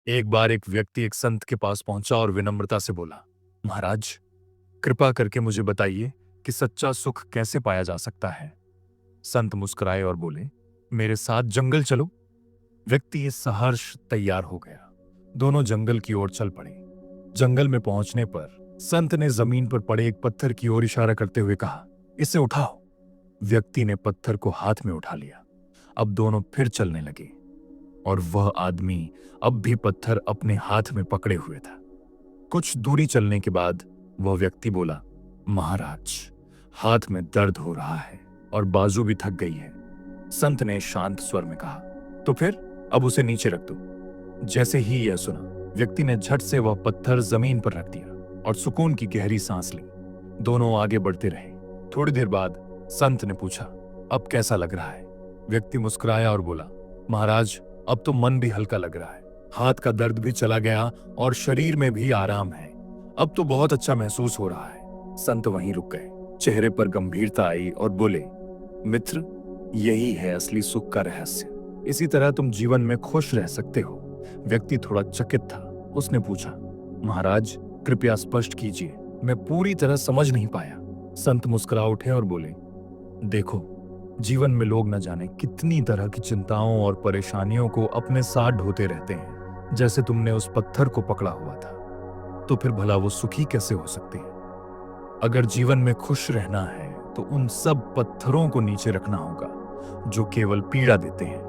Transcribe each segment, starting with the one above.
एक बार एक व्यक्ति एक संत के पास पहुंचा और विनम्रता से बोला, महाराज, कृपा करके मुझे बताइए कि सच्चा सुख कैसे पाया जा सकता है। संत मुस्कुराए और बोले, मेरे साथ जंगल चलो। व्यक्ति इस सहर्ष तैयार हो गया। दोनों जंगल की ओर चल पड़े। जंगल में पहुंचने पर संत ने जमीन पर पड़े एक पत्थर की ओर इशारा करते हुए कहा, इसे उठाओ। व्यक्ति ने पत्थर को हाथ में उठा लिया। अब दोनों फिर चलने लगे और वह आदमी अब भी पत्थर अपने हाथ में पकड़े हुए था। कुछ दूरी चलने के बाद वह व्यक्ति बोला, महाराज, हाथ में दर्द हो रहा है और बाजू भी थक गई है। संत ने शांत स्वर में कहा, तो फिर अब उसे नीचे रख दो। जैसे ही यह सुना, व्यक्ति ने झट से वह पत्थर जमीन पर रख दिया और सुकून की गहरी सांस ली। दोनों आगे बढ़ते रहे। थोड़ी देर बाद संत ने पूछा, अब कैसा लग रहा है? व्यक्ति मुस्कुराया और बोला, महाराज, अब तो मन भी हल्का लग रहा है। हाथ का दर्द भी चला गया और शरीर में भी आराम है। अब तो बहुत अच्छा महसूस हो रहा है। संत वहीं रुक गए। चेहरे पर गंभीरता आई और बोले, मित्र, यही है असली सुख का रहस्य। इसी तरह तुम जीवन में खुश रह सकते हो। व्यक्ति थोड़ा चकित था। उसने पूछा, महाराज, कृपया स्पष्ट कीजिए, मैं पूरी तरह समझ नहीं पाया। संत मुस्कुरा उठे और बोले, देखो, जीवन में लोग न जाने कितनी तरह की चिंताओं और परेशानियों को अपने साथ ढोते रहते हैं। जैसे तुमने उस पत्थर को पकड़ा हुआ था, तो फिर भला वो सुखी कैसे हो सकते हैं? अगर जीवन में खुश रहना है तो उन सब पत्थरों को नीचे रखना होगा जो केवल पीड़ा देते हैं।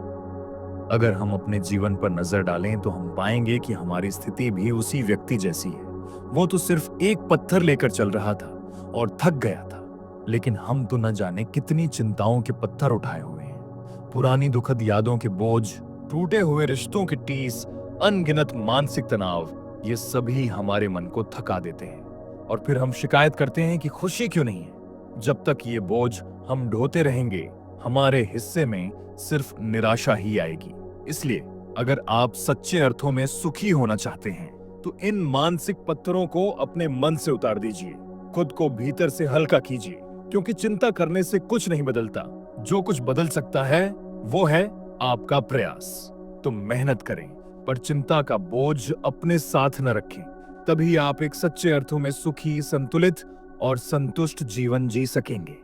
अगर हम अपने जीवन पर नजर डालें तो हम पाएंगे कि हमारी स्थिति भी उसी व्यक्ति जैसी है। वो तो सिर्फ एक पत्थर लेकर चल रहा था और थक गया था, लेकिन हम तो न जाने कितनी चिंताओं के पत्थर उठाए हुए हैं। पुरानी दुखद यादों के बोझ, टूटे हुए रिश्तों की टीस, अनगिनत मानसिक तनाव, ये सभी हमारे मन को थका देते हैं और फिर हम शिकायत करते हैं कि खुशी क्यों नहीं है। जब तक ये बोझ हम ढोते रहेंगे, हमारे हिस्से में सिर्फ निराशा ही आएगी। इसलिए अगर आप सच्चे अर्थों में सुखी होना चाहते हैं तो इन मानसिक पत्थरों को अपने मन से उतार दीजिए। खुद को भीतर से हल्का कीजिए, क्योंकि चिंता करने से कुछ नहीं बदलता। जो कुछ बदल सकता है वो है आपका प्रयास। तो मेहनत करें, पर चिंता का बोझ अपने साथ न रखें। तभी आप एक सच्चे अर्थों में सुखी, संतुलित और संतुष्ट जीवन जी सकेंगे।